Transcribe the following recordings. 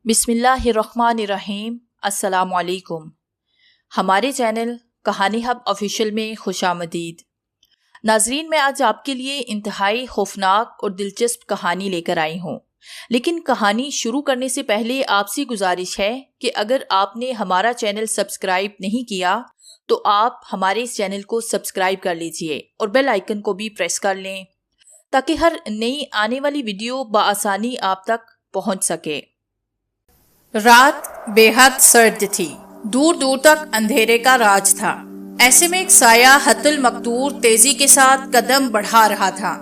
बिस्मिल्लाहिर्रहमानिर्रहीम। अस्सलामुअलैकुम। हमारे चैनल कहानी हब ऑफिशियल में खुशामदीद। नाजरीन, मैं आज आपके लिए इंतहाई खौफनाक और दिलचस्प कहानी लेकर आई हूँ। लेकिन कहानी शुरू करने से पहले आपसे गुजारिश है कि अगर आपने हमारा चैनल सब्सक्राइब नहीं किया तो आप हमारे इस चैनल को सब्सक्राइब कर लीजिए और बेल आइकन को भी प्रेस कर लें ताकि हर नई आने वाली वीडियो बआसानी आप तक पहुँच सके। रात बेहद सर्द थी। दूर दूर तक अंधेरे का राज था। ऐसे में एक साया हतुल मकदूर तेजी के साथ कदम बढ़ा रहा था,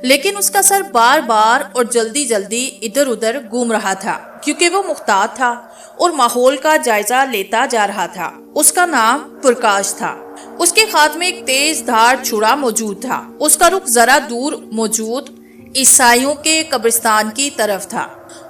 लेकिन उसका सर बार बार और जल्दी जल्दी इधर उधर घूम रहा था क्योंकि वो मुख्तार था और माहौल का जायजा लेता जा रहा था। उसका नाम पुरकाश था। उसके हाथ में एक तेज धार छुरा मौजूद था। उसका रुख जरा दूर मौजूद ईसाइयों के कब्रिस्तान की तरफ था।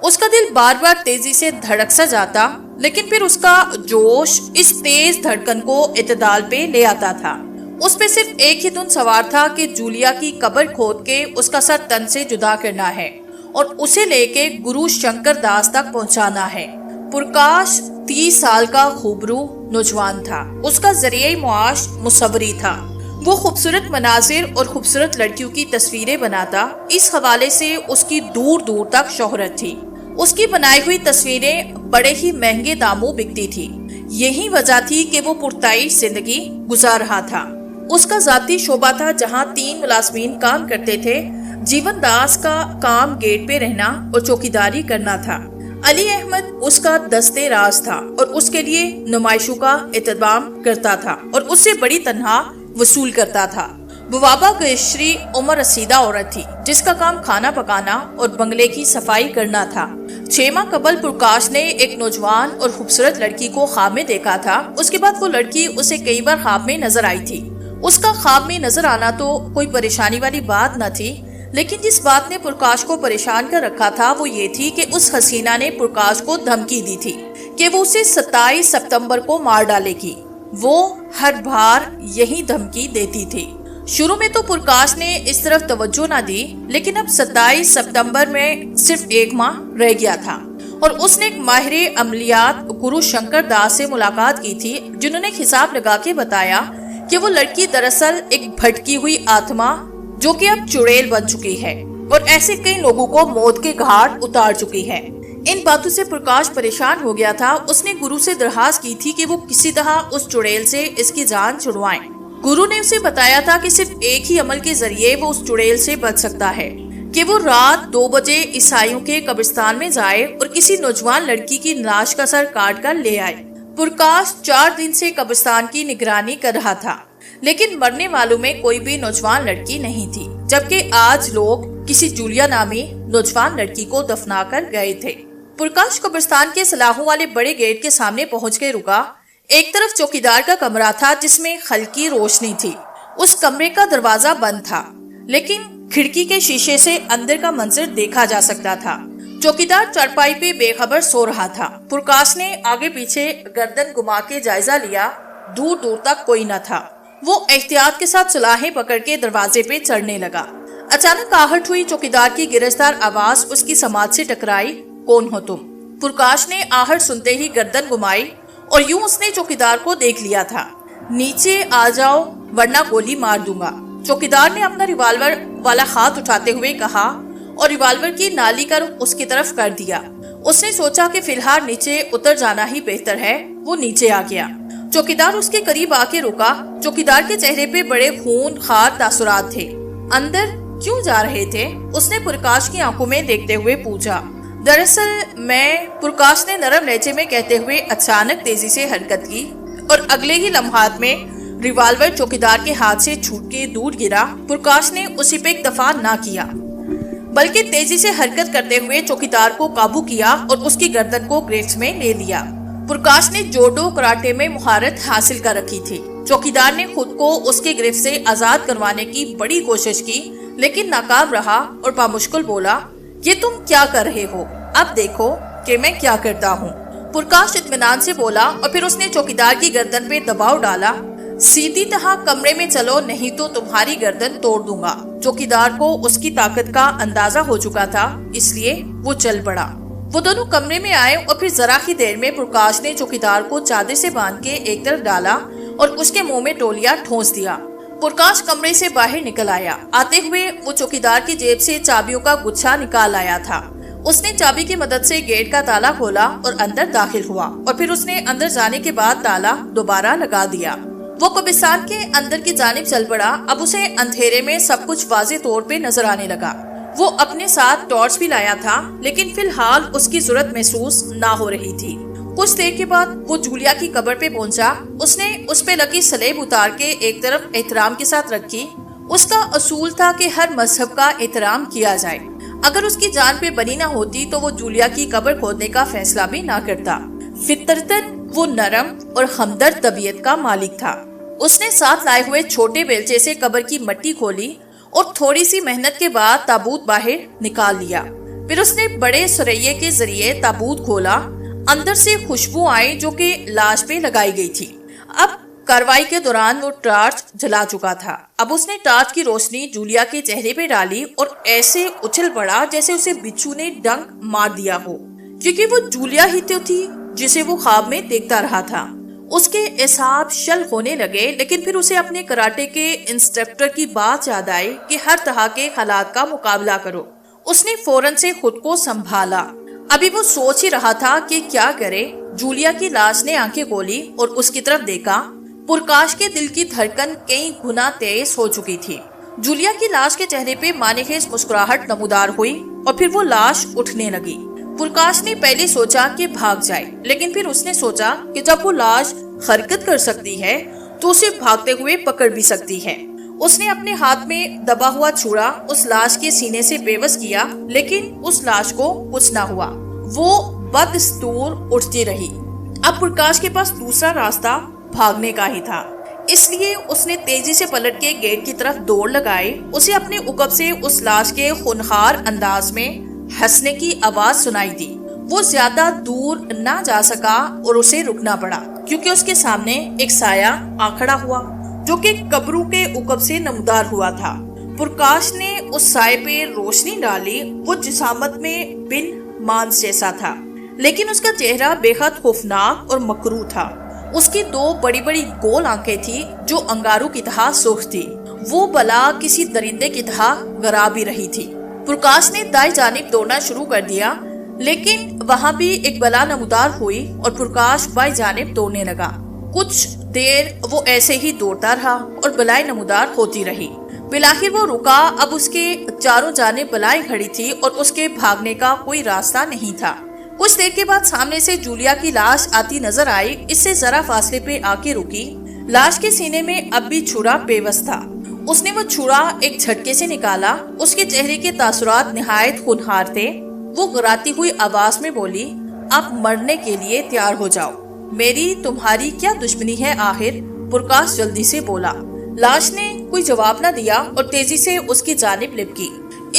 उसका दिल बार बार तेजी से धड़क सा जाता, लेकिन फिर उसका जोश इस तेज धड़कन को इत्तेदाल पे ले आता था। उस पे सिर्फ एक ही धुन सवार था कि जूलिया की कब्र खोद के उसका सर तन से जुदा करना है और उसे लेके गुरु शंकर दास तक पहुंचाना है। पुरकाश 30 साल का खूबरू नौजवान था। उसका जरिए मुआश मुसव्वरी था। वो खूबसूरत मनाजिर और खूबसूरत लड़कियों की तस्वीरें बनाता। इस हवाले से उसकी दूर दूर तक शोहरत थी। उसकी बनाई हुई तस्वीरें बड़े ही महंगे दामों बिकती थी। यही वजह थी कि वो पुरताइश जिंदगी गुजार रहा था। उसका जाती शोबा था जहाँ 3 मुलाजमीन काम करते थे। जीवन दास का काम गेट पे रहना और चौकीदारी करना था। अली अहमद उसका दस्ते राज था और उसके लिए नुमाइशों का इंतजाम करता था और उससे बड़ी तनख्वाह वसूल करता था। बुवाबा गयश्री उम्र रसीदा औरत थी जिसका काम खाना पकाना और बंगले की सफाई करना था। 6 माह कबल पुरकाश ने एक नौजवान और खूबसूरत लड़की को ख्वाब में देखा था। उसके बाद वो लड़की उसे कई बार ख्वाब में नजर आई थी। उसका ख्वाब में नजर आना तो कोई परेशानी वाली बात न थी, लेकिन जिस बात ने पुरकाश को परेशान कर रखा था वो ये थी कि उस हसीना ने पुरकाश को धमकी दी थी कि वो उसे 27 सितंबर को मार डालेगी। वो हर बार यही धमकी देती थी। शुरू में तो पुरकाश ने इस तरफ तवज्जो न दी, लेकिन अब 27 सितंबर में सिर्फ 1 माह रह गया था और उसने एक माहिर अमलियात गुरु शंकर दास से मुलाकात की थी, जिन्होंने हिसाब लगा के बताया कि वो लड़की दरअसल एक भटकी हुई आत्मा जो कि अब चुड़ैल बन चुकी है और ऐसे कई लोगों को मौत के घाट उतार चुकी है। इन बातों से प्रकाश परेशान हो गया था। उसने गुरु से दरखास्त की थी कि वो किसी तरह उस चुड़ैल से इसकी जान छुड़वाएं। गुरु ने उसे बताया था कि सिर्फ एक ही अमल के जरिए वो उस चुड़ैल से बच सकता है कि वो रात 2 बजे ईसाइयों के कब्रिस्तान में जाए और किसी नौजवान लड़की की लाश का सर काट कर ले आए। पुरकाश 4 दिन से कब्रिस्तान की निगरानी कर रहा था, लेकिन मरने वालों में कोई भी नौजवान लड़की नहीं थी, जबकि आज लोग किसी जूलिया नामी नौजवान लड़की को दफना कर गए थे। पुरकाश कब्रिस्तान के सलाखों वाले बड़े गेट के सामने पहुंच के रुका। एक तरफ चौकीदार का कमरा था जिसमें हल्की रोशनी थी। उस कमरे का दरवाजा बंद था, लेकिन खिड़की के शीशे से अंदर का मंजर देखा जा सकता था। चौकीदार चारपाई पे बेखबर सो रहा था। पुरकाश ने आगे पीछे गर्दन घुमा के जायजा लिया। दूर दूर तक कोई न था। वो एहतियात के साथ सुलाहें पकड़ के दरवाजे पे चढ़ने लगा। अचानक आहट हुई। चौकीदार की गिरफ्तार आवाज उसकी समाज से टकराई। कौन हो तुम? पुरकाश ने आहट सुनते ही गर्दन घुमाई और यूं उसने चौकीदार को देख लिया था। नीचे आ जाओ वरना गोली मार दूंगा, चौकीदार ने अपना रिवाल्वर वाला हाथ उठाते हुए कहा और रिवाल्वर की नाली का रुख उसकी तरफ कर दिया। उसने सोचा कि फिलहाल नीचे उतर जाना ही बेहतर है। वो नीचे आ गया। चौकीदार उसके करीब आके रुका। चौकीदार के चेहरे पे बड़े खूनखार तासुरात थे। अंदर क्यों जा रहे थे? उसने पुरकाश की आंखों में देखते हुए पूछा। दरअसल मैं, पुरकाश ने नरम लहजे में कहते हुए अचानक तेजी से हरकत की और अगले ही लम्हात में रिवाल्वर चौकीदार के हाथ से छूट के दूर गिरा। पुरकाश ने उसी पे इक्तफा ना किया, बल्कि तेजी से हरकत करते हुए चौकीदार को काबू किया और उसकी गर्दन को गिरफ्त में ले लिया। पुरकाश ने जोडो कराटे में मुहारत हासिल कर रखी थी। चौकीदार ने खुद को उसके गिरफ्त से आजाद करवाने की बड़ी कोशिश की, लेकिन नाकाम रहा और बामुश्किल बोला, ये तुम क्या कर रहे हो? अब देखो कि मैं क्या करता हूँ। पुरकाश इत्मीनान से बोला और फिर उसने चौकीदार की गर्दन पे दबाव डाला। सीधी तरह कमरे में चलो, नहीं तो तुम्हारी गर्दन तोड़ दूंगा। चौकीदार को उसकी ताकत का अंदाजा हो चुका था, इसलिए वो चल पड़ा। वो दोनों कमरे में आए और फिर जरा ही देर में प्रकाश ने चौकीदार को चादर से बांध के एक तरफ डाला और उसके मुंह में तौलिया ठोंस दिया। प्रकाश कमरे से बाहर निकल आया। आते हुए वो चौकीदार की जेब से चाबियों का गुच्छा निकाल आया था। उसने चाबी की मदद से गेट का ताला खोला और अंदर दाखिल हुआ और फिर उसने अंदर जाने के बाद ताला दोबारा लगा दिया। वो कब्रिस्तान के अंदर की जानिब चल पड़ा। अब उसे अंधेरे में सब कुछ वाज़ेह तौर पे नजर आने लगा। वो अपने साथ टॉर्च भी लाया था, लेकिन फिलहाल उसकी जरूरत महसूस ना हो रही थी। कुछ देर के बाद वो जूलिया की कब्र पे पहुंचा। उसने उस पे लगी सलेब उतार के एक तरफ एहतराम के साथ रखी। उसका असूल था कि हर मजहब का एहतराम किया जाए। अगर उसकी जान पे बनी ना होती तो वो जूलिया की कब्र खोदने का फैसला भी ना करता। फितरतन वो नरम और हमदर्द तबीयत का मालिक था। उसने साथ लाए हुए छोटे बेलचे से कब्र की मिट्टी खोली और थोड़ी सी मेहनत के बाद ताबूत बाहर निकाल लिया। फिर उसने बड़े सुरैये के जरिए ताबूत खोला। अंदर से खुशबू आई जो कि लाश पे लगाई गई थी। अब कार्रवाई के दौरान वो टॉर्च जला चुका था। अब उसने टॉर्च की रोशनी जूलिया के चेहरे पे डाली और ऐसे उछल पड़ा जैसे उसे बिच्छू ने डंक मार दिया हो, क्योंकि वो जूलिया ही तो थी जिसे वो ख्वाब में देखता रहा था। उसके एहसाब शल होने लगे, लेकिन फिर उसे अपने कराटे के इंस्ट्रक्टर की बात याद आई कि हर तरह के हालात का मुकाबला करो। उसने फौरन से खुद को संभाला। अभी वो सोच ही रहा था कि क्या करे। जूलिया की लाश ने आंखें खोली और उसकी तरफ देखा। प्रकाश के दिल की धड़कन कई गुना तेज हो चुकी थी। जूलिया की लाश के चेहरे पे मानेखेज मुस्कुराहट नमूदार हुई और फिर वो लाश उठने लगी। प्रकाश ने पहले सोचा कि भाग जाए, लेकिन फिर उसने सोचा कि जब वो लाश हरकत कर सकती है तो उसे भागते हुए पकड़ भी सकती है। उसने अपने हाथ में दबा हुआ छुरा उस लाश के सीने से बेबस किया, लेकिन उस लाश को कुछ ना हुआ। वो बदस्तूर उठती रही। अब प्रकाश के पास दूसरा रास्ता भागने का ही था, इसलिए उसने तेजी से पलट के गेट की तरफ दौड़ लगाई। उसे अपने उकब से उस लाश के खूनखार अंदाज में हंसने की आवाज सुनाई दी। वो ज्यादा दूर ना जा सका और उसे रुकना पड़ा, क्योंकि उसके सामने एक साया आ खड़ा हुआ जो कि कब्रों के उकब से नमदार हुआ था। प्रकाश ने उस साये पे रोशनी डाली। वो जिसामत में बिन मांस जैसा था, लेकिन उसका चेहरा बेहद खौफनाक और मकरू था। उसकी दो बड़ी बड़ी गोल आंखें थी जो अंगारों की तरह सुर्ख थी। वो बला किसी दरिंदे की तरह गरा भी रही थी। प्रकाश ने दाई जानिब दौड़ना शुरू कर दिया, लेकिन वहाँ भी एक बला नमूदार हुई और प्रकाश बाई जानिब दौड़ने लगा। कुछ देर वो ऐसे ही दौड़ता रहा और बलाएं नमूदार होती रही। बिलाखिर वो रुका। अब उसके चारों जानिब बलाएं खड़ी थी और उसके भागने का कोई रास्ता नहीं था। कुछ देर के बाद सामने से जूलिया की लाश आती नजर आई। इससे जरा फासले पे आके रुकी। लाश के सीने में अब भी छुरा बेबस था। उसने वो छुरा एक झटके से निकाला। उसके चेहरे के तासुरात निहायत खूनखार थे। वो गुर्राती हुई आवाज में बोली, आप मरने के लिए तैयार हो जाओ। मेरी तुम्हारी क्या दुश्मनी है आखिर? प्रकाश जल्दी से बोला। लाश ने कोई जवाब न दिया और तेजी से उसकी जानिब लिपकी।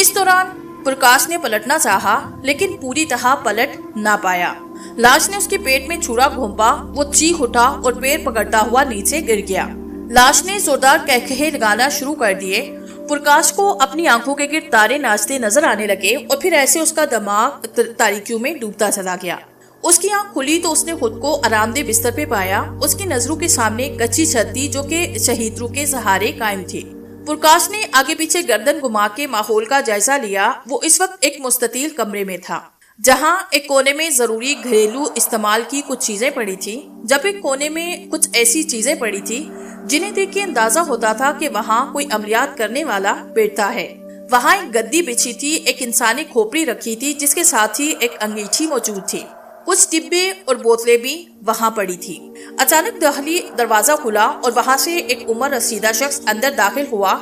इस दौरान प्रकाश ने पलटना चाहा, लेकिन पूरी तरह पलट ना पाया। लाश ने उसके पेट में छुरा घोंपा। वो चीख उठा और पैर पकड़ता हुआ नीचे गिर गया। लाश ने जोरदार कहकहे लगाना शुरू कर दिए। प्रकाश को अपनी आंखों के गिर्द तारे नाचते नजर आने लगे और फिर ऐसे उसका दिमाग तारीकियों में डूबता चला गया। उसकी आंख खुली तो उसने खुद को आरामदेह बिस्तर पे पाया। उसकी नजरों के सामने कच्ची छत थी जो कि शहीदों के सहारे कायम थी। प्रकाश ने आगे पीछे गर्दन घुमा के माहौल का जायजा लिया। वो इस वक्त एक मुस्ततील कमरे में था, जहां एक कोने में जरूरी घरेलू इस्तेमाल की कुछ चीजें पड़ी थी, जब एक कोने में कुछ ऐसी चीजें पड़ी थी जिन्हें देख के अंदाजा होता था कि वहाँ कोई अमलियात करने वाला बैठा है। वहाँ एक गद्दी बिछी थी, एक इंसानी खोपड़ी रखी थी, जिसके साथ ही एक अंगीठी मौजूद थी। कुछ डिब्बे और बोतलें भी वहाँ पड़ी थी। अचानक दहली दरवाजा खुला और वहाँ से एक उम्र रसीदा शख्स अंदर दाखिल हुआ।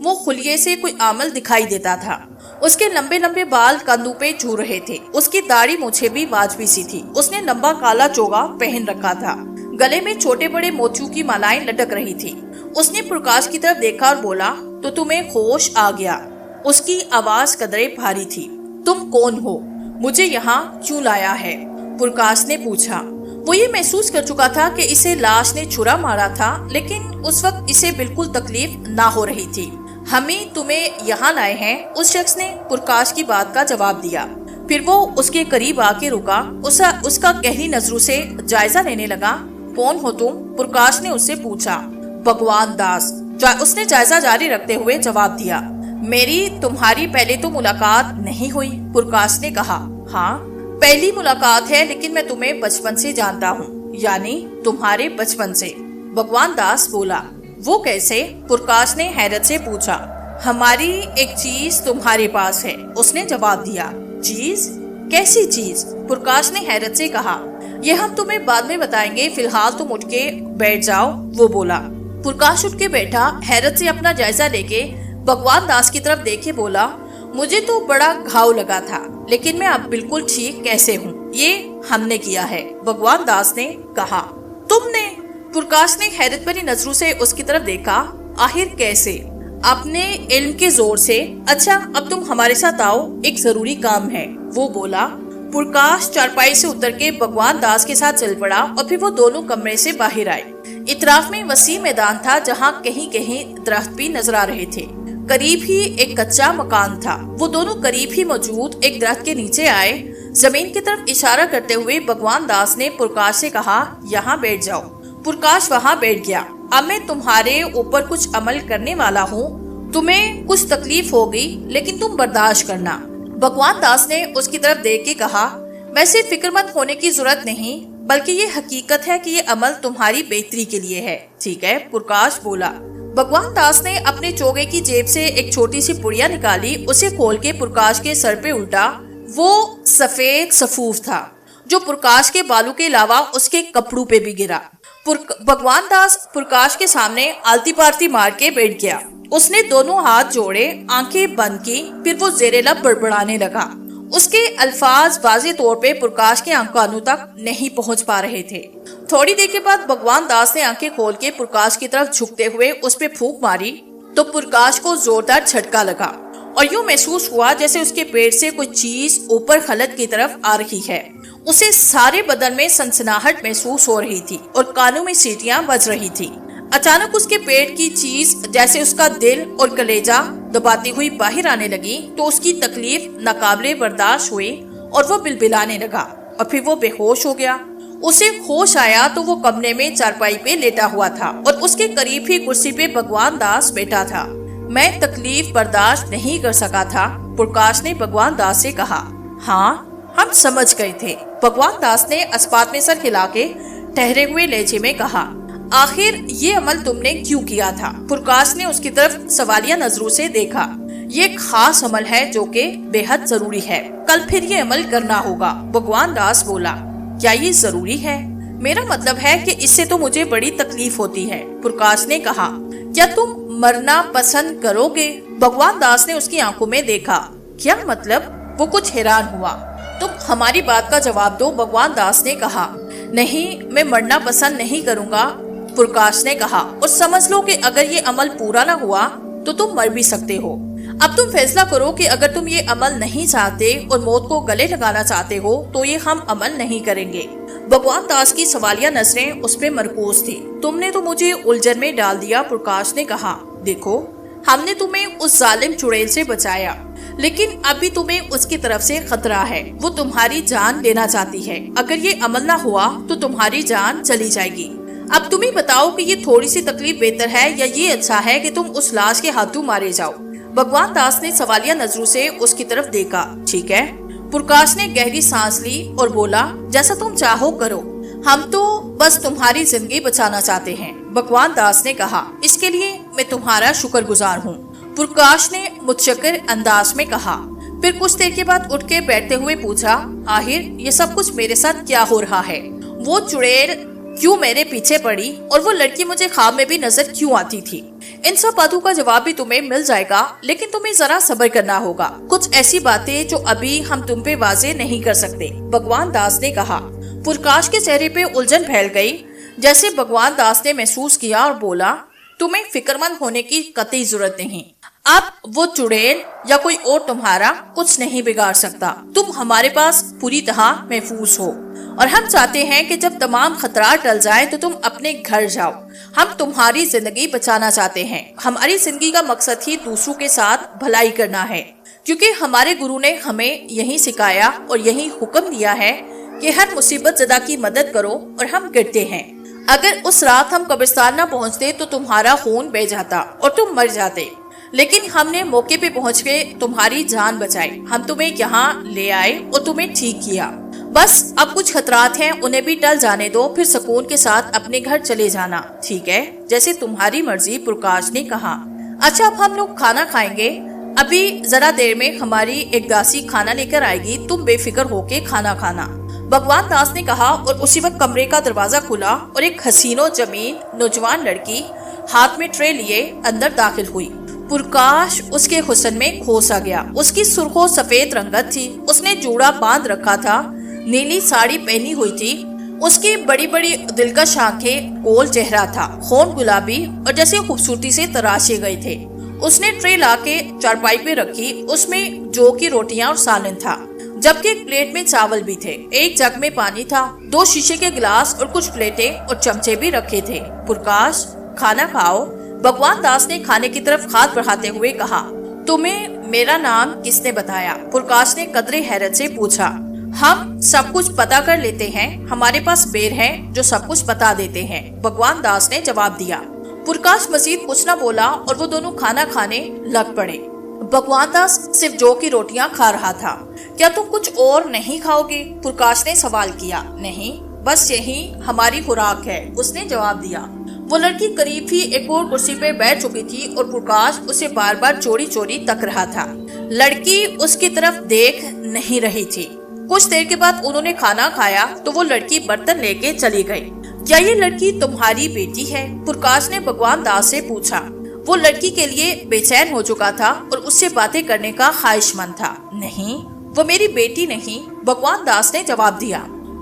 वो खुलिये से कोई आमल दिखाई देता था। उसके लंबे लंबे बाल कंधों पे झूल रहे थे। उसकी दाढ़ी मूछें भी वाजबी सी थी। उसने लंबा काला चोगा पहन रखा था। गले में छोटे बड़े मोतियों की मालाएं लटक रही थी। उसने प्रकाश की तरफ देखा और बोला, तो तुम्हें होश आ गया? उसकी आवाज कदरे भारी थी। तुम कौन हो? मुझे यहाँ क्यों लाया है? प्रकाश ने पूछा। वो ये महसूस कर चुका था कि इसे लाश ने छुरा मारा था, लेकिन उस वक्त इसे बिल्कुल तकलीफ ना हो रही थी। हमें तुम्हें यहाँ लाए हैं, उस शख्स ने प्रकाश की बात का जवाब दिया। फिर वो उसके करीब आके रुका, उसका गहरी नजरों से जायजा लेने लगा। कौन हो तुम? प्रकाश ने उससे पूछा। भगवान दास, उसने जायजा जारी रखते हुए जवाब दिया। मेरी तुम्हारी पहले तो मुलाकात नहीं हुई, प्रकाश ने कहा। हाँ, पहली मुलाकात है, लेकिन मैं तुम्हें बचपन से जानता हूँ। यानी तुम्हारे बचपन से? भगवान दास बोला। वो कैसे? प्रकाश ने हैरत से पूछा। हमारी एक चीज तुम्हारे पास है, उसने जवाब दिया। चीज? कैसी चीज? प्रकाश ने हैरत से कहा। ये हम तुम्हें बाद में बताएंगे, फिलहाल तुम उठ के बैठ जाओ, वो बोला। प्रकाश उठ के बैठा, हैरत से अपना जायजा लेके भगवान दास की तरफ देखे बोला, मुझे तो बड़ा घाव लगा था, लेकिन मैं अब बिल्कुल ठीक कैसे हूँ। ये हमने किया है, भगवान दास ने कहा। तुमने? प्रकाश ने हैरत भरी नजरों से उसकी तरफ देखा। आखिर कैसे? अपने इल्म के जोर से। अच्छा, अब तुम हमारे साथ आओ, एक जरूरी काम है, वो बोला। प्रकाश चारपाई से उतर के भगवान दास के साथ चल पड़ा और फिर वो दोनों कमरे से बाहर आए। इतराफ में वसीम मैदान था, जहाँ कहीं कहीं दरख्त भी नजर आ रहे थे। करीब ही एक कच्चा मकान था। वो दोनों करीब ही मौजूद एक दरख्त के नीचे आए। जमीन की तरफ इशारा करते हुए भगवान दास ने प्रकाश से कहा, यहाँ बैठ जाओ। प्रकाश वहाँ बैठ गया। अब मैं तुम्हारे ऊपर कुछ अमल करने वाला हूँ। तुम्हें कुछ तकलीफ होगी, लेकिन तुम बर्दाश्त करना। भगवान दास ने उसकी तरफ देख के कहा, वैसे फिक्रमंद होने की जरूरत नहीं, बल्कि ये हकीकत है कि ये अमल तुम्हारी बेहतरी के लिए है। ठीक है, प्रकाश बोला। भगवान दास ने अपने चोगे की जेब से एक छोटी सी पुड़िया निकाली, उसे खोल के प्रकाश के सर पे उल्टा। वो सफेद सफूफ था, जो प्रकाश के बालों के अलावा उसके कपड़ों पे भी गिरा। भगवान दास प्रकाश के सामने आलती पालती मार के बैठ गया। उसने दोनों हाथ जोड़े, आंखें बंद की, फिर वो जेरे लब बड़बड़ाने लगा। उसके अल्फाज वाज़े तौर पे प्रकाश के कानों तक नहीं पहुंच पा रहे थे। थोड़ी देर के बाद भगवान दास ने आंखें खोल के प्रकाश की तरफ झुकते हुए उस पे फूंक मारी, तो प्रकाश को जोरदार झटका लगा और यूं महसूस हुआ जैसे उसके पेट से कोई चीज ऊपर खलत की तरफ आ रही है। उसे सारे बदन में सनसनाहट महसूस हो रही थी और कानों में सीटियां बज रही थी। अचानक उसके पेट की चीज जैसे उसका दिल और कलेजा दबाती हुई बाहर आने लगी, तो उसकी तकलीफ नाकाबिले बर्दाश्त हुई और वो बिलबिलाने लगा और फिर वो बेहोश हो गया। उसे होश आया तो वो कमरे में चारपाई पे लेटा हुआ था और उसके करीब ही कुर्सी पे भगवान दास बैठा था। मैं तकलीफ बर्दाश्त नहीं कर सका था, प्रकाश ने भगवान दास से कहा। हाँ, हम समझ गए थे, भगवान दास ने अस्पात में सर हिला के ठहरे हुए लहजे में कहा। आखिर ये अमल तुमने क्यों किया था? प्रकाश ने उसकी तरफ सवालिया नजरों से देखा। ये खास अमल है जो कि बेहद जरूरी है, कल फिर ये अमल करना होगा, भगवान दास बोला। क्या ये जरूरी है? मेरा मतलब है कि इससे तो मुझे बड़ी तकलीफ होती है, प्रकाश ने कहा। क्या तुम मरना पसंद करोगे? भगवान दास ने उसकी आंखों में देखा। क्या मतलब? वो कुछ हैरान हुआ। तुम हमारी बात का जवाब दो, भगवान दास ने कहा। नहीं, मैं मरना पसंद नहीं करूँगा, प्रकाश ने कहा। और समझ लो कि अगर ये अमल पूरा ना हुआ तो तुम मर भी सकते हो। अब तुम फैसला करो कि अगर तुम ये अमल नहीं चाहते और मौत को गले लगाना चाहते हो तो ये हम अमल नहीं करेंगे। भगवान दास की सवालिया नजरें उस पे मरकूज थी। तुमने तो मुझे उलझन में डाल दिया, प्रकाश ने कहा। देखो, हमने तुम्हें उस जालिम चुड़ैल से बचाया, लेकिन अभी तुम्हें उसकी तरफ से खतरा है। वो तुम्हारी जान लेना चाहती है। अगर ये अमल ना हुआ तो तुम्हारी जान चली जाएगी। अब तुम ही बताओ कि ये थोड़ी सी तकलीफ बेहतर है या ये अच्छा है कि तुम उस लाश के हाथों मारे जाओ। भगवान दास ने सवालिया नजरों से उसकी तरफ देखा। ठीक है, प्रकाश ने गहरी सांस ली और बोला, जैसा तुम चाहो करो, हम तो बस तुम्हारी जिंदगी बचाना चाहते हैं, भगवान दास ने कहा। इसके लिए मैं तुम्हारा शुक्रगुजार हूँ, प्रकाश ने मुतशक्किर अंदाज में कहा। फिर कुछ देर के बाद उठ के बैठते हुए पूछा, आखिर ये सब कुछ मेरे साथ क्या हो रहा है? वो चुड़ैल क्यों मेरे पीछे पड़ी और वो लड़की मुझे ख्वाब में भी नजर क्यों आती थी? इन सब बातों का जवाब भी तुम्हें मिल जाएगा, लेकिन तुम्हें जरा सब्र करना होगा। कुछ ऐसी बातें जो अभी हम तुम पे वाजे नहीं कर सकते, भगवान दास ने कहा। प्रकाश के चेहरे पे उलझन फैल गई, जैसे भगवान दास ने महसूस किया, और बोला, तुम्हें फिक्रमंद होने की कतई जरूरत नहीं। अब वो चुड़ैल या कोई और तुम्हारा कुछ नहीं बिगाड़ सकता। तुम हमारे पास पूरी तरह महफूज हो और हम चाहते हैं कि जब तमाम खतरा टल जाए तो तुम अपने घर जाओ। हम तुम्हारी जिंदगी बचाना चाहते हैं। हमारी जिंदगी का मकसद ही दूसरों के साथ भलाई करना है। क्योंकि हमारे गुरु ने हमें यही सिखाया और यही हुक्म दिया है कि हर मुसीबत ज़दा की मदद करो और हम गिरते हैं। अगर उस रात हम कब्रिस्तान न पहुंचते तो तुम्हारा खून बह जाता और तुम मर जाते, लेकिन हमने मौके पे पहुंच के तुम्हारी जान बचाई। हम तुम्हें यहाँ ले आए और तुम्हें ठीक किया। बस अब कुछ खतरात हैं, उन्हें भी टल जाने दो, फिर सुकून के साथ अपने घर चले जाना, ठीक है? जैसे तुम्हारी मर्जी, प्रकाश ने कहा। अच्छा, अब हम लोग खाना खाएंगे। अभी जरा देर में हमारी एक दासी खाना लेकर आएगी, तुम बेफिक्र होके खाना खाना, भगवान दास ने कहा। और उसी वक्त कमरे का दरवाजा खुला और एक हसीनो जमीन नौजवान लड़की हाथ में ट्रे लिए अंदर दाखिल हुई। प्रकाश उसके हुस्न में खो सा गया। उसकी सुर्खो सफेद रंगत थी, उसने जूड़ा बांध रखा था, नीली साड़ी पहनी हुई थी, उसकी बड़ी बड़ी दिलकश आंखें, गोल चेहरा था, होंठ गुलाबी और जैसे खूबसूरती से तराशे गए थे। उसने ट्रे लाके चारपाई पे रखी, उसमें जौ की रोटियां और सालन था, जबकि एक प्लेट में चावल भी थे, एक जग में पानी था, 2 शीशे के गिलास और कुछ प्लेटें और चमचे भी रखे थे। प्रकाश, खाना खाओ, भगवान दास ने खाने की तरफ हाथ बढ़ाते हुए कहा। तुम्हें मेरा नाम किसने बताया? प्रकाश ने कदरे हैरत से पूछा। हम सब कुछ पता कर लेते हैं, हमारे पास बेर हैं जो सब कुछ बता देते हैं, भगवान दास ने जवाब दिया। प्रकाश मजीद कुछ न बोला और वो दोनों खाना खाने लग पड़े। भगवान दास सिर्फ जौ की रोटियां खा रहा था। क्या तुम कुछ और नहीं खाओगे? प्रकाश ने सवाल किया। नहीं, बस यही हमारी खुराक है, उसने जवाब दिया। वो लड़की करीब ही एक और कुर्सी पे बैठ चुकी थी और प्रकाश उसे बार बार चोरी चोरी तक रहा था। लड़की उसकी तरफ देख नहीं रही थी। कुछ देर के बाद उन्होंने खाना खाया तो वो लड़की बर्तन लेके चली गई। क्या ये लड़की तुम्हारी बेटी है? प्रकाश ने भगवान दास से पूछा। वो लड़की के लिए बेचैन हो चुका था और उससे बातें करने का ख्वाहिशमंद था। नहीं, वो मेरी बेटी नहीं, भगवान दास ने जवाब दिया।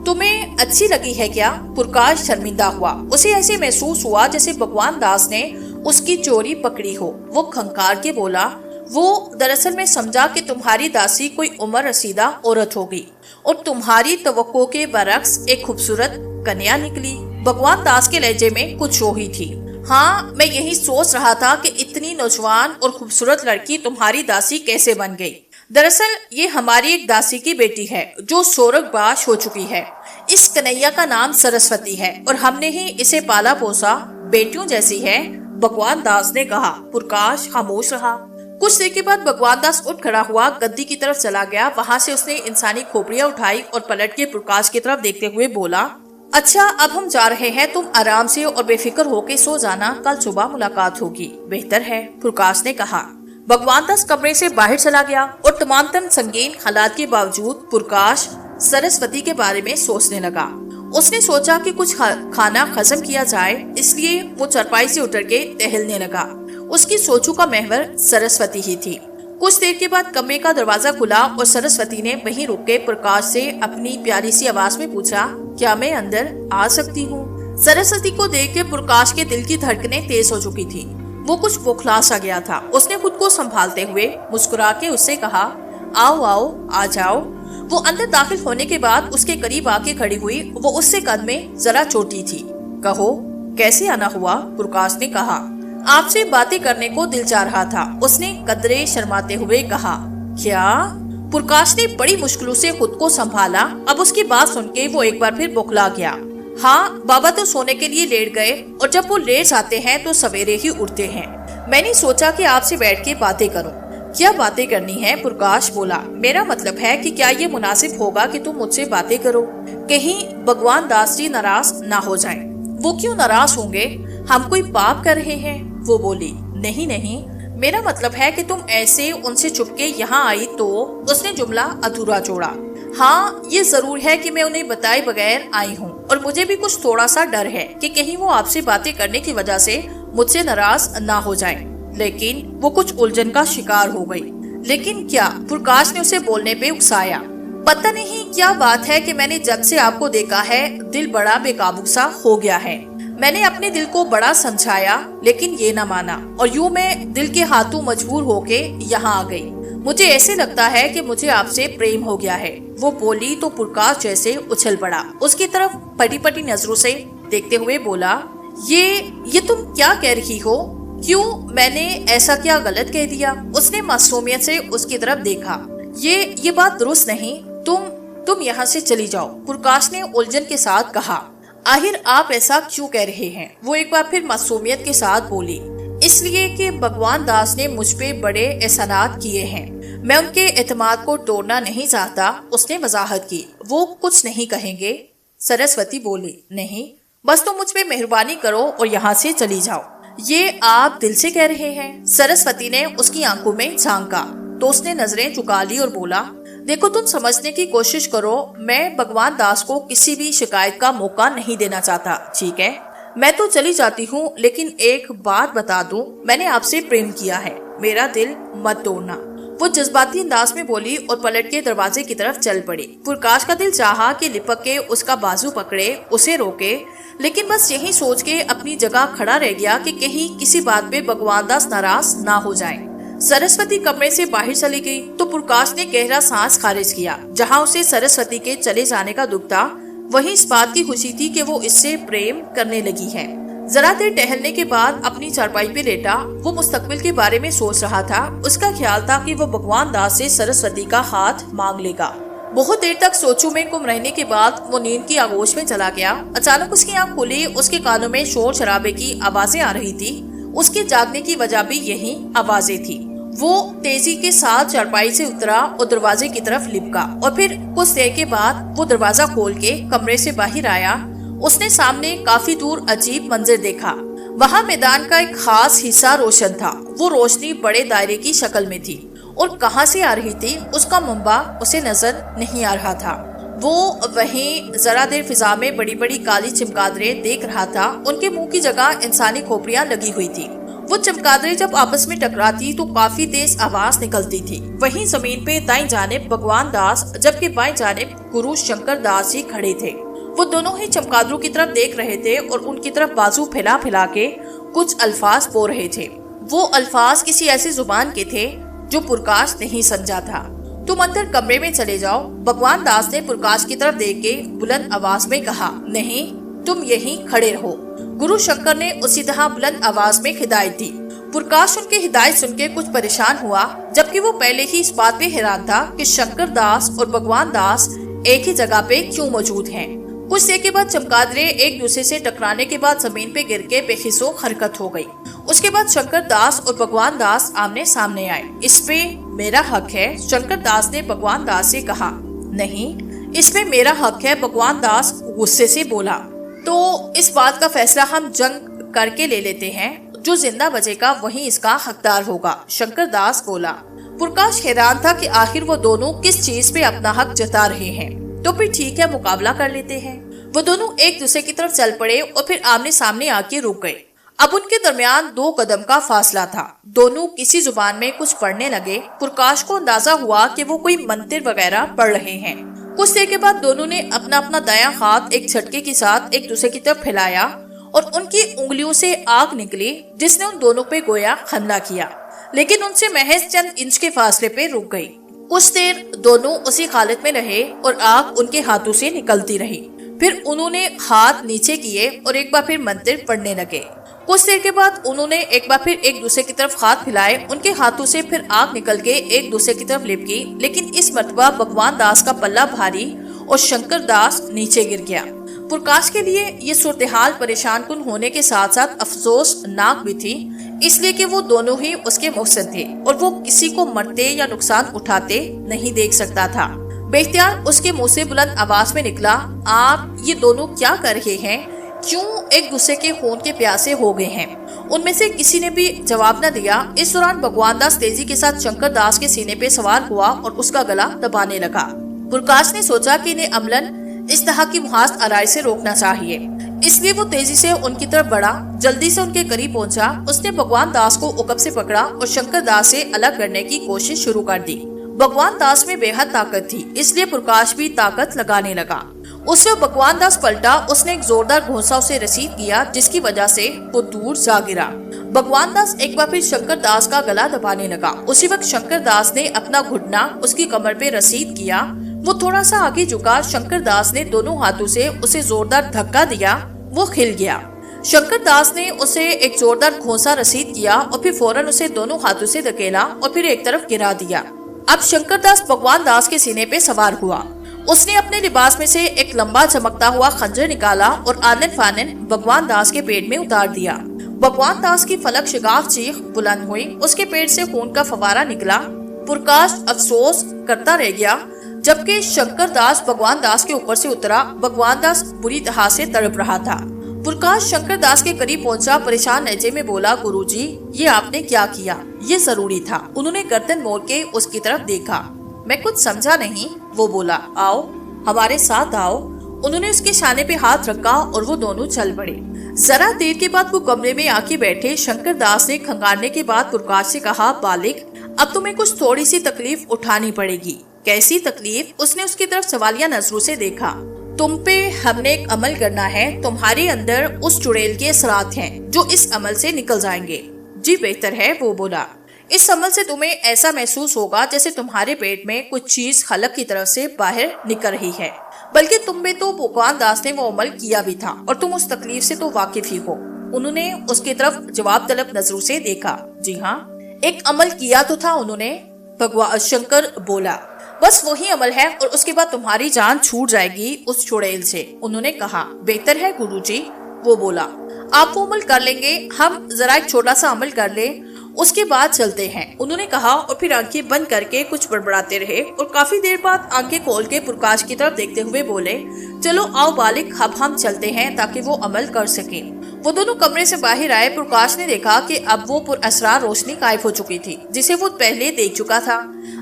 तुम्हें अच्छी लगी है क्या? प्रकाश शर्मिंदा हुआ। उसे ऐसे महसूस हुआ जैसे भगवान दास ने उसकी चोरी पकड़ी हो। वो खंकार के बोला। वो दरअसल में समझा कि तुम्हारी दासी कोई उम्र रसीदा औरत होगी और तुम्हारी तवक्को के बरक्स एक खूबसूरत कन्या निकली। भगवान दास के लहजे में कुछ रोही थी। हाँ, मैं यही सोच रहा था कि इतनी नौजवान और खूबसूरत लड़की तुम्हारी दासी कैसे बन गई। दरअसल ये हमारी एक दासी की बेटी है जो सोरगबाज हो चुकी है। इस कन्हैया का नाम सरस्वती है और हमने ही इसे पाला पोसा, बेटियों जैसी है, भगवान दास ने कहा। प्रकाश खामोश रहा। कुछ देर के बाद भगवान दास उठ खड़ा हुआ, गद्दी की तरफ चला गया। वहाँ से उसने इंसानी खोपड़ियाँ उठाई और पलट के प्रकाश की तरफ देखते हुए बोला, अच्छा, अब हम जा रहे हैं, तुम आराम से और बेफिक्र होके सो जाना, कल सुबह मुलाकात होगी। बेहतर है, प्रकाश ने कहा। भगवान दास कमरे से बाहर चला गया और तमाम संगीन हालात के बावजूद प्रकाश सरस्वती के बारे में सोचने लगा। उसने सोचा कि कुछ खाना हजम किया जाए, इसलिए वो चारपाई से उतर के टहलने लगा। उसकी सोचों का महवर सरस्वती ही थी। कुछ देर के बाद कमरे का दरवाजा खुला और सरस्वती ने वहीं रुक के प्रकाश से अपनी प्यारी सी आवाज में पूछा, क्या मैं अंदर आ सकती हूँ? सरस्वती को देख के प्रकाश के दिल की धड़कनें तेज हो चुकी थी। वो कुछ बौखला सा गया था। उसने खुद को संभालते हुए मुस्कुरा के उससे कहा, आओ आओ, आ जाओ। वो अंदर दाखिल होने के बाद उसके करीब आके खड़ी हुई। वो उससे कद में जरा छोटी थी। कहो, कैसे आना हुआ? प्रकाश ने कहा। आपसे बातें करने को दिल चाह रहा था, उसने कदरे शर्माते हुए कहा। क्या? प्रकाश ने बड़ी मुश्किलों से खुद को संभाला। अब उसकी बात सुन के वो एक बार फिर बौखला गया। हाँ, बाबा तो सोने के लिए लेट गए और जब वो लेट जाते हैं तो सवेरे ही उठते हैं। मैंने सोचा कि आपसे बैठ के बातें करूं। क्या बातें करनी है? प्रकाश बोला। मेरा मतलब है कि क्या ये मुनासिब होगा कि तुम मुझसे बातें करो? कहीं भगवान दास जी नाराज ना हो जाएं। वो क्यों नाराज होंगे? हम कोई पाप कर रहे हैं? वो बोली। नहीं नहीं, मेरा मतलब है कि तुम ऐसे उनसे चुपके यहाँ आई तो। उसने जुमला अधूरा जोड़ा। हाँ, ये जरूर है कि मैं उन्हें बताए बगैर आई हूँ और मुझे भी कुछ थोड़ा सा डर है कि कहीं वो आपसे बातें करने की वजह से मुझसे नाराज ना हो जाए। लेकिन वो कुछ उलझन का शिकार हो गई। लेकिन क्या? प्रकाश ने उसे बोलने पे उकसाया। पता नहीं क्या बात है कि मैंने जब से आपको देखा है दिल बड़ा बेकाबू सा हो गया है। मैंने अपने दिल को बड़ा समझाया लेकिन ये न माना और यूं मैं दिल के हाथों मजबूर होके यहाँ आ गई। मुझे ऐसे लगता है कि मुझे आपसे प्रेम हो गया है। वो बोली तो प्रकाश जैसे उछल पड़ा। उसकी तरफ पटी पटी नजरों से देखते हुए बोला, ये तुम क्या कह रही हो? क्यों, मैंने ऐसा क्या गलत कह दिया? उसने मासूमियत से उसकी तरफ देखा। ये बात दुरुस्त नहीं, तुम यहाँ से चली जाओ, प्रकाश ने उलझन के साथ कहा। आखिर आप ऐसा क्यों कह रहे हैं? वो एक बार फिर मासूमियत के साथ बोली। इसलिए कि भगवान दास ने मुझ पे बड़े एहसानात किए हैं, मैं उनके एतमाद को तोड़ना नहीं चाहता। उसने वजाहत की। वो कुछ नहीं कहेंगे? सरस्वती बोली। नहीं, बस तुम मुझ पे मेहरबानी करो और यहाँ से चली जाओ। ये आप दिल से कह रहे हैं? सरस्वती ने उसकी आंखों में झांका तो उसने नजरें झुका ली और बोला, देखो, तुम समझने की कोशिश करो, मैं भगवान दास को किसी भी शिकायत का मौका नहीं देना चाहता, ठीक है? मैं तो चली जाती हूँ, लेकिन एक बात बता दूं, मैंने आपसे प्रेम किया है, मेरा दिल मत तोड़ना। वो जज्बाती अंदाज में बोली और पलट के दरवाजे की तरफ चल पड़ी। प्रकाश का दिल चाहा कि लिपक के उसका बाजू पकड़े, उसे रोके, लेकिन बस यही सोच के अपनी जगह खड़ा रह गया कि कहीं किसी बात पे भगवान दास नाराज ना हो जाए। सरस्वती कमरे से बाहर चली गई तो प्रकाश ने गहरा सांस खारिज किया। जहाँ उसे सरस्वती के चले जाने का दुख था, वहीं इस बात की खुशी थी कि वो इससे प्रेम करने लगी है। जरा देर टहलने के बाद अपनी चारपाई पे लेटा वो मुस्तकबिल के बारे में सोच रहा था। उसका ख्याल था कि वो भगवान दास से सरस्वती का हाथ मांग लेगा। बहुत देर तक सोचों में गुम रहने के बाद वो नींद की आगोश में चला गया। अचानक उसकी आंख खुली, उसके कानों में शोर शराबे की आवाजें आ रही थी। उसके जागने की वजह भी यही आवाजें थी। वो तेजी के साथ चारपाई से उतरा और दरवाजे की तरफ लिपका और फिर कुछ देर के बाद वो दरवाजा खोल के कमरे से बाहर आया। उसने सामने काफी दूर अजीब मंजर देखा। वहाँ मैदान का एक खास हिस्सा रोशन था। वो रोशनी बड़े दायरे की शक्ल में थी और कहाँ से आ रही थी उसका मंबा उसे नजर नहीं आ रहा था। वो वहीं जरा देर फिजा में बड़ी बड़ी काली चमगादड़ें देख रहा था। उनके मुंह की जगह इंसानी खोपड़ियां लगी हुई थी। वो चमगादड़ें जब आपस में टकराती तो काफी तेज आवाज निकलती थी। वहीं जमीन पे दाईं जानिब भगवान दास जबकि बाईं जानिब गुरु शंकर दास जी खड़े थे। वो दोनों ही चमगादड़ों की तरफ देख रहे थे और उनकी तरफ बाजू फैला फैला के कुछ अल्फाज बोल रहे थे। वो अल्फाज किसी ऐसी जुबान के थे जो प्रकाश नहीं समझा था। तुम अंदर कमरे में चले जाओ, भगवान दास ने प्रकाश की तरफ देख के बुलंद आवाज में कहा। नहीं, तुम यहीं खड़े रहो, गुरु शंकर ने उसी तरह बुलंद आवाज में हिदायत दी। प्रकाश उनकी हिदायत सुन के कुछ परेशान हुआ, जबकि वो पहले ही इस बात पे हैरान था कि शंकर दास और भगवान दास एक ही जगह पे क्यों मौजूद हैं। कुछ देर के बाद चमगादड़ें एक दूसरे से टकराने के बाद जमीन पे गिर के बेहिस्सो हरकत हो गई। उसके बाद शंकर दास और भगवान दास आमने सामने आए। इस पे मेरा हक है, शंकर दास ने भगवान दास से कहा। नहीं, इसमें मेरा हक है, भगवान दास गुस्से से बोला। तो इस बात का फैसला हम जंग करके ले लेते हैं, जो जिंदा बचेगा वही इसका हकदार होगा, शंकर दास बोला। प्रकाश हैरान था कि आखिर वो दोनों किस चीज पे अपना हक जता रहे हैं। तो फिर ठीक है, मुकाबला कर लेते हैं। वो दोनों एक दूसरे की तरफ चल पड़े और फिर आमने सामने आके रुक गए। अब उनके दरमियान 2 कदम का फासला था। दोनों किसी जुबान में कुछ पढ़ने लगे। प्रकाश को अंदाजा हुआ कि वो कोई मंत्र वगैरह पढ़ रहे हैं। कुछ देर के बाद दोनों ने अपना अपना दायां हाथ एक झटके के साथ एक दूसरे की तरफ फैलाया और उनकी उंगलियों से आग निकली, जिसने उन दोनों पे गोया हमला किया, लेकिन उनसे महज चंद इंच के फासले पे रुक गई। कुछ देर दोनों उसी हालत में रहे और आग उनके हाथों से निकलती रही। फिर उन्होंने हाथ नीचे किए और एक बार फिर मंत्र पढ़ने लगे। कुछ देर के बाद उन्होंने एक बार फिर एक दूसरे की तरफ हाथ फैलाए। उनके हाथों से फिर आग निकल के एक दूसरे की तरफ लिपकी, लेकिन इस मर्तबा भगवान दास का पल्ला भारी और शंकर दास नीचे गिर गया। प्रकाश के लिए ये सूरत-ए-हाल परेशान कुन होने के साथ साथ अफसोसनाक भी थी, इसलिए कि वो दोनों ही उसके मुहसिन थे और वो किसी को मरते या नुकसान उठाते नहीं देख सकता था। बेख्तियार उसके मुंह से बुलंद आवाज में निकला, आप ये दोनों क्या कर रहे हैं? क्यों एक दूसरे के खून के प्यासे हो गए हैं? उनमें से किसी ने भी जवाब न दिया। इस दौरान भगवान दास तेजी के साथ शंकर दास के सीने पे सवार हुआ और उसका गला दबाने लगा। प्रकाश ने सोचा कि इन्हें अमलन इस तरह की मुहास आराई से रोकना चाहिए, इसलिए वो तेजी से उनकी तरफ बढ़ा, जल्दी से उनके करीब पहुंचा। उसने भगवान दास को उकब से पकड़ा और शंकर दास से अलग करने की कोशिश शुरू कर दी। भगवान दास में बेहद ताकत थी, इसलिए प्रकाश भी ताकत लगाने लगा। उस वक्त भगवान दास पलटा, उसने एक जोरदार घोंसा उसे रसीद किया, जिसकी वजह से वो दूर जा गिरा। भगवान दास एक बार फिर शंकर दास का गला दबाने लगा। उसी वक्त शंकर दास ने अपना घुटना उसकी कमर पे रसीद किया। वो थोड़ा सा आगे झुका। शंकर दास ने दोनों हाथों से उसे जोरदार धक्का दिया। वो खिल गया। शंकर दास ने उसे एक जोरदार घोंसा रसीद किया और फिर फौरन उसे दोनों हाथों से धकेला और फिर एक तरफ गिरा दिया। अब शंकर दास भगवान दास के सीने पे सवार हुआ। उसने अपने लिबास में से एक लंबा चमकता हुआ खंजर निकाला और आनन फानन भगवान दास के पेट में उतार दिया। भगवान दास की फलक शिगाफ चीख बुलंद हुई, उसके पेट से खून का फवारा निकला। प्रकाश अफसोस करता रह गया। जबकि शंकर दास भगवान दास के ऊपर से उतरा, भगवान दास बुरी तरह से तड़प रहा था। प्रकाश शंकर दास के करीब पहुंचा, परेशान लहजे में बोला, गुरुजी, ये आपने क्या किया? ये जरूरी था। उन्होंने गर्दन मोड़ के उसकी तरफ देखा। मैं कुछ समझा नहीं। वो बोला, आओ हमारे साथ आओ। उन्होंने उसके शाने पे हाथ रखा और वो दोनों चल पड़े। जरा देर के बाद वो कमरे में आके बैठे। शंकर दास ने खंगारने के बाद प्रकाश से कहा, बालिक, अब तुम्हें कुछ थोड़ी सी तकलीफ उठानी पड़ेगी। कैसी तकलीफ? उसने उसकी तरफ सवालिया नजरों से देखा। तुम पे हमने एक अमल करना है। तुम्हारे अंदर उस चुड़ैल के असरात हैं जो इस अमल से निकल जाएंगे। जी बेहतर है, वो बोला। इस अमल से तुम्हें ऐसा महसूस होगा जैसे तुम्हारे पेट में कुछ चीज खलक की तरफ से बाहर निकल रही है। बल्कि तुम में तो भगवान दास ने वो अमल किया भी था और तुम उस तकलीफ से तो वाकिफ ही हो। उन्होंने उसकी तरफ जवाब तलब नजरों से देखा। जी हाँ, एक अमल किया तो था उन्होंने, भगवान शंकर बोला। बस वही अमल है और उसके बाद तुम्हारी जान छूट जाएगी उस चुड़ैल से। उन्होंने कहा, बेहतर है गुरुजी, वो बोला। आप वो अमल कर लेंगे, हम जरा एक छोटा सा अमल कर ले, उसके बाद चलते हैं। उन्होंने कहा और फिर आंखें बंद करके कुछ बड़बड़ाते रहे और काफी देर बाद आंखें खोल के प्रकाश की तरफ देखते हुए बोले, चलो आओ बालिक, अब हम चलते हैं ताकि वो अमल कर सके। वो दोनों कमरे से बाहर आए। प्रकाश ने देखा कि अब वो पुरअसरार रोशनी गायब हो चुकी थी जिसे वो पहले देख चुका था।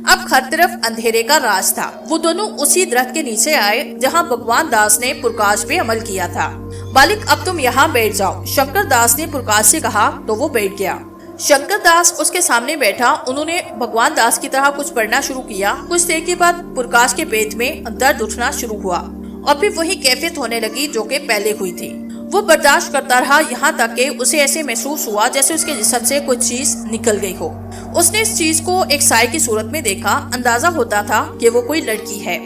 अब हर तरफ अंधेरे का राज था। वो दोनों उसी दरख्त के नीचे आए जहाँ भगवान दास ने प्रकाश पे अमल किया था। बालिक, अब तुम यहाँ बैठ जाओ, शंकर दास ने प्रकाश से कहा तो वो बैठ गया। शंकर दास उसके सामने बैठा। उन्होंने भगवान दास की तरह कुछ पढ़ना शुरू किया। कुछ देर के बाद प्रकाश के पेट में दर्द उठना शुरू हुआ और फिर वही कैफियत होने लगी जो कि पहले हुई थी। वो बर्दाश्त करता रहा यहाँ तक कि उसे ऐसे महसूस हुआ जैसे उसके जिस्म से कुछ चीज निकल गई हो। उसने इस चीज को एक साए की सूरत में देखा। अंदाजा होता था कि वो कोई लड़की है।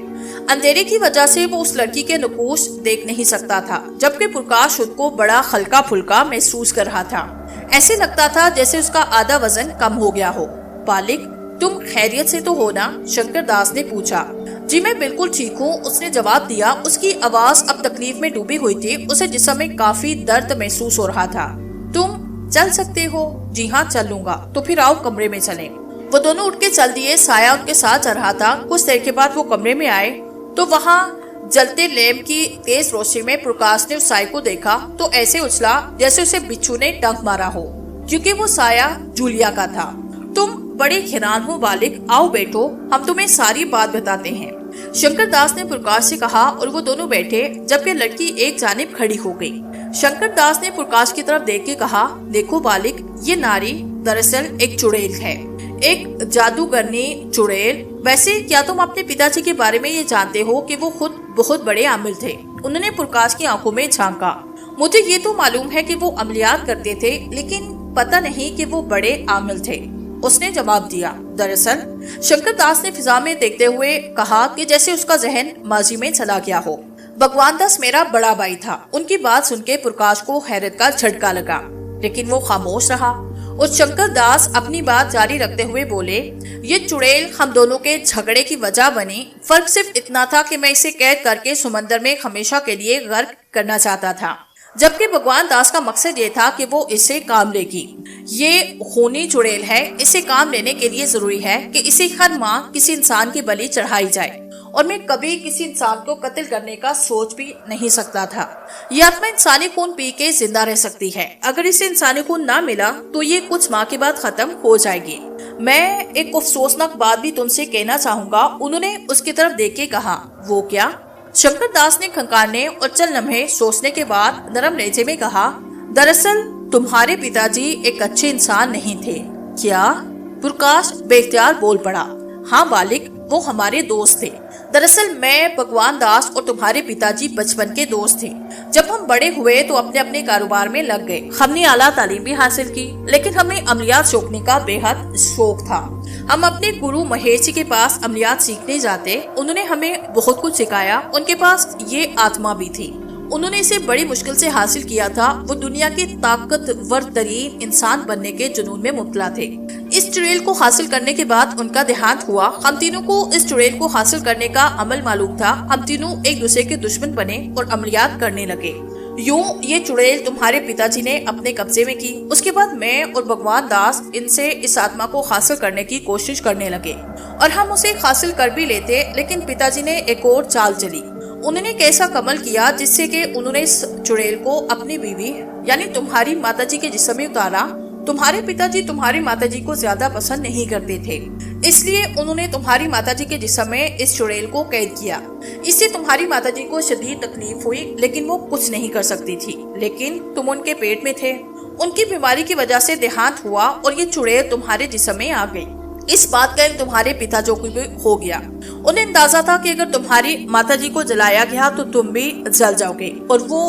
अंधेरे की वजह से वो उस लड़की के नकूश देख नहीं सकता था, जबकि प्रकाश खुद को बड़ा हल्का फुल्का महसूस कर रहा था। ऐसे लगता था जैसे उसका आधा वजन कम हो गया हो। बालिक, तुम खैरियत से तो हो ना? शंकर दास ने पूछा। जी मैं बिल्कुल ठीक हूँ, उसने जवाब दिया। उसकी आवाज अब तकलीफ में डूबी हुई थी। उसे जिस्म में काफी दर्द महसूस हो रहा था। तुम चल सकते हो? जी हाँ, चलूंगा। तो फिर आओ कमरे में चलें। वो दोनों उठ के चल दिए। साया उनके साथ चल रहा था। कुछ देर के बाद वो कमरे में आए तो वहाँ जलते लैंप की तेज रोशनी में प्रकाश ने उस साए को देखा तो ऐसे उछला जैसे उसे बिच्छू ने डंक मारा हो, क्योंकि वो साया जूलिया का था। तुम बड़े हैरान हो बालिक, आओ बैठो, हम तुम्हें सारी बात बताते हैं, शंकर दास ने प्रकाश से कहा और वो दोनों बैठे जबकि लड़की एक जानिब खड़ी हो गई। शंकर दास ने प्रकाश की तरफ देख के कहा, देखो बालिक, ये नारी दरअसल एक चुड़ैल है, एक जादूगरनी चुड़ैल। वैसे क्या तुम अपने पिताजी के बारे में ये जानते हो कि वो खुद बहुत बड़े आमिल थे? उन्होंने प्रकाश की आंखों में झांका। मुझे ये तो मालूम है कि वो अमलियात करते थे, लेकिन पता नहीं कि वो बड़े आमिल थे, उसने जवाब दिया। दरअसल शंकर दास ने फिजा में देखते हुए कहा कि जैसे उसका जहन माजी में चला गया हो। भगवान दास मेरा बड़ा भाई था। उनकी बात सुनके प्रकाश को हैरत का झटका लगा, लेकिन वो खामोश रहा। और शंकर दास अपनी बात जारी रखते हुए बोले, ये चुड़ैल हम दोनों के झगड़े की वजह बनी। फर्क सिर्फ इतना था कि मैं इसे कैद करके समंदर में हमेशा के लिए गर्क करना चाहता था, जबकि भगवान दास का मकसद ये था कि वो इसे काम लेगी। ये खूनी चुड़ैल है। इसे काम लेने के लिए जरूरी है कि इसे हर माह किसी इंसान की बलि चढ़ाई जाए, और मैं कभी किसी इंसान को कत्ल करने का सोच भी नहीं सकता था। ये आत्मा इंसानी खून पी के जिंदा रह सकती है। अगर इसे इंसानी खून ना मिला तो ये कुछ माह के बाद खत्म हो जाएगी। मैं एक अफसोसनाक बात भी तुमसे कहना चाहूंगा, उन्होंने उसकी तरफ देख के कहा। वो क्या? शंकर दास ने खंकारने और चल लम्हे सोचने के बाद नरम लहजे में कहा, दरअसल तुम्हारे पिताजी एक अच्छे इंसान नहीं थे। क्या? प्रकाश बेख्तियार बोल पड़ा। हाँ बालिक, वो हमारे दोस्त थे। दरअसल मैं, भगवान दास और तुम्हारे पिताजी बचपन के दोस्त थे। जब हम बड़े हुए तो अपने अपने कारोबार में लग गए। हमने आला तालीम भी हासिल की, लेकिन हमें अमलियात सीखने का बेहद शौक था। हम अपने गुरु महेश जी के पास अमलियात सीखने जाते। उन्होंने हमें बहुत कुछ सिखाया। उनके पास ये आत्मा भी थी। उन्होंने इसे बड़ी मुश्किल से हासिल किया था। वो दुनिया के ताकतवर तरीन इंसान बनने के जुनून में मुब्तला थे। इस चुड़ैल को हासिल करने के बाद उनका देहांत हुआ। हम तीनों को इस चुड़ैल को हासिल करने का अमल मालूम था। हम तीनों एक दूसरे के दुश्मन बने और अमलियात करने लगे। यूं ये चुड़ैल तुम्हारे पिताजी ने अपने कब्जे में की। उसके बाद मैं और भगवान दास इनसे इस आत्मा को हासिल करने की कोशिश करने लगे और हम उसे हासिल कर भी लेते, लेकिन पिताजी ने एक और चाल चली। उन्होंने कैसा कमल किया जिससे कि उन्होंने इस चुड़ैल को अपनी बीवी यानी तुम्हारी माताजी के जिस्म में उतारा। तुम्हारे पिताजी तुम्हारी माताजी को ज्यादा पसंद नहीं करते थे, इसलिए उन्होंने तुम्हारी माताजी के जिस्म में इस चुड़ैल को कैद किया। इससे तुम्हारी माताजी को शदीद तकलीफ हुई, लेकिन वो कुछ नहीं कर सकती थी। लेकिन तुम उनके पेट में थे। उनकी बीमारी की वजह से देहांत हुआ और ये चुड़ैल तुम्हारे जिस्म में आ गई। इस बात का तुम्हारे पिताजी को भी हो गया। उन्हें अंदाजा था कि अगर तुम्हारी माताजी को जलाया गया तो तुम भी जल जाओगे और वो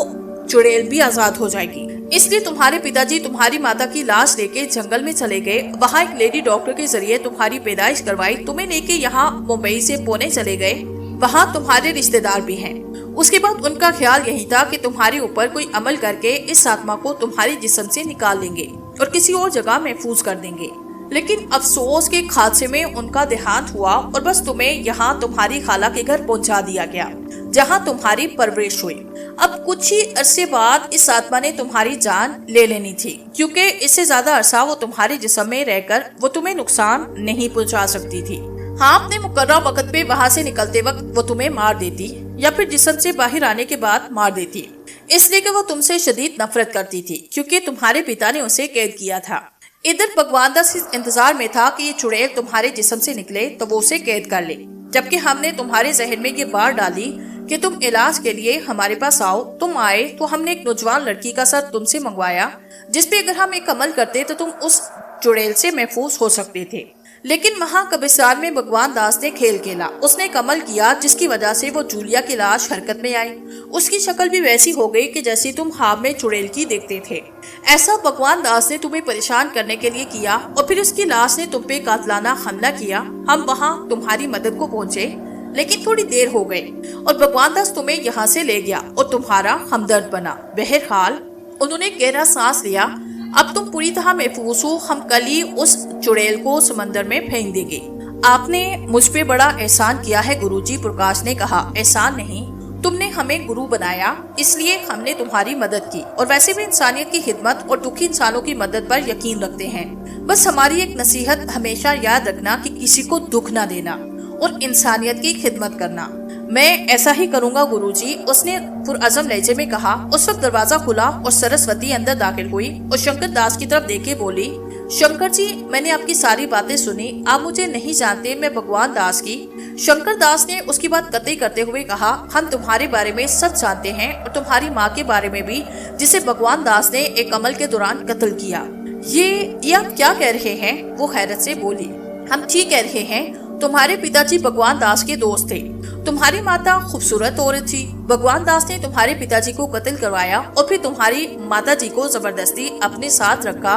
चुड़ैल भी आजाद हो जाएगी। इसलिए तुम्हारे पिताजी तुम्हारी माता की लाश लेके जंगल में चले गए। वहाँ एक लेडी डॉक्टर के जरिए तुम्हारी पैदाइश करवाई। तुम्हें लेके यहाँ मुंबई से पुणे चले गए। वहाँ तुम्हारे रिश्तेदार भी हैं। उसके बाद उनका ख्याल यही था कि तुम्हारे ऊपर कोई अमल करके इस आत्मा को तुम्हारे जिस्म से निकाल लेंगे और किसी और जगह महफूज कर देंगे। लेकिन अफसोस के हादसे में उनका देहांत हुआ और बस तुम्हें यहाँ तुम्हारी खाला के घर पहुँचा दिया गया, जहाँ तुम्हारी परवरिश हुई। अब कुछ ही अरसे बाद इस आत्मा ने तुम्हारी जान ले लेनी थी, क्योंकि इससे ज्यादा अरसा वो तुम्हारे जिस्म में रहकर वो तुम्हें नुकसान नहीं पहुँचा सकती थी। हाँ, अपने मुकर्रर वक्त पे वहाँ से निकलते वक्त वो तुम्हें मार देती या फिर जिस्म से बाहर आने के बाद मार देती, इसलिए कि वो तुमसे शदीद नफरत करती थी, क्योंकि तुम्हारे पिता ने उसे कैद किया था। इधर भगवान दास इस इंतजार में था कि ये चुड़ैल तुम्हारे जिस्म से निकले तो वो उसे कैद कर ले, जबकि हमने तुम्हारे जहन में ये बात डाली कि तुम इलाज के लिए हमारे पास आओ। तुम आए तो हमने एक नौजवान लड़की का सर तुमसे मंगवाया, जिसपे अगर हम एक अमल करते तो तुम उस चुड़ैल से महफूज हो सकते थे। लेकिन वहाँ कब्रिस्तान में भगवान दास ने खेल खेला। उसने एक अमल किया जिसकी वजह से वो जूलिया की लाश हरकत में आई। उसकी शक्ल भी वैसी हो गई कि जैसी तुम ख्वाब में चुड़ैल की देखते थे। ऐसा भगवान दास ने तुम्हें परेशान करने के लिए किया और फिर उसकी लाश ने तुम पे कातलाना हमला किया। हम वहाँ तुम्हारी मदद को पहुँचे, लेकिन थोड़ी देर हो गई और भगवान दास तुम्हें यहाँ से ले गया और तुम्हारा हमदर्द बना। बहरहाल उन्होंने गहरा सांस लिया। अब तुम पूरी तरह महफूज हो। हम कल ही उस चुड़ैल को समंदर में फेंक देंगे। आपने मुझ पे बड़ा एहसान किया है गुरुजी, प्रकाश ने कहा। एहसान नहीं, तुमने हमें गुरु बनाया, इसलिए हमने तुम्हारी मदद की। और वैसे भी इंसानियत की खिदमत और दुखी इंसानों की मदद पर यकीन रखते हैं। बस हमारी एक नसीहत हमेशा याद रखना कि किसी को दुख न देना और इंसानियत की खिदमत करना। मैं ऐसा ही करूंगा गुरुजी, उसने पुरअज़म लहजे में कहा। उस वक्त दरवाजा खुला और सरस्वती अंदर दाखिल हुई और शंकर दास की तरफ देखे बोली, शंकर जी, मैंने आपकी सारी बातें सुनी। आप मुझे नहीं जानते, मैं भगवान दास की। शंकर दास ने उसकी बात कतई करते हुए कहा, हम तुम्हारे बारे में सब जानते हैं और तुम्हारी माँ के बारे में भी, जिसे भगवान दास ने एक अमल के दौरान कत्ल किया। ये आप क्या कह रहे हैं? वो हैरत से बोली। हम ठीक कह रहे हैं। तुम्हारे पिताजी भगवान दास के दोस्त थे। तुम्हारी माता खूबसूरत औरत थी। भगवान दास ने तुम्हारे पिताजी को कत्ल करवाया और फिर तुम्हारी माताजी को जबरदस्ती अपने साथ रखा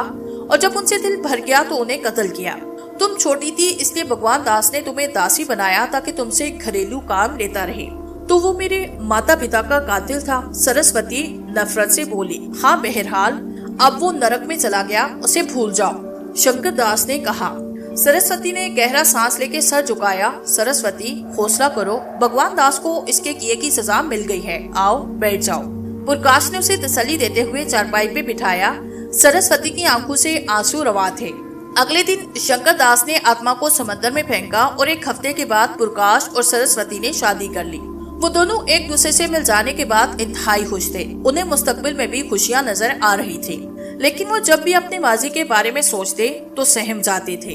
और जब उनसे दिल भर गया तो उन्हें कत्ल किया। तुम छोटी थी, इसलिए भगवान दास ने तुम्हें दासी बनाया ताकि तुमसे घरेलू काम लेता रहे। तो वो मेरे माता पिता का कातिल था। सरस्वती नफरत से बोली। हाँ, बहरहाल अब वो नरक में चला गया, उसे भूल जाओ, शंकर दास ने कहा। सरस्वती ने गहरा सांस लेके सर झुकाया। सरस्वती, हौसला करो, भगवान दास को इसके किए की सजा मिल गई है। आओ बैठ जाओ। प्रकाश ने उसे तसल्ली देते हुए चारपाई पे बिठाया। सरस्वती की आंखों से आंसू रवा थे। अगले दिन शंकर दास ने आत्मा को समंदर में फेंका और एक हफ्ते के बाद प्रकाश और सरस्वती ने शादी कर ली। वो दोनों एक दूसरे से मिल जाने के बाद इंतहाई खुश थे। उन्हें मुस्तकबिल में भी खुशियां नजर आ रही थी, लेकिन वो जब भी अपने माजी के बारे में सोचते तो सहम जाते थे।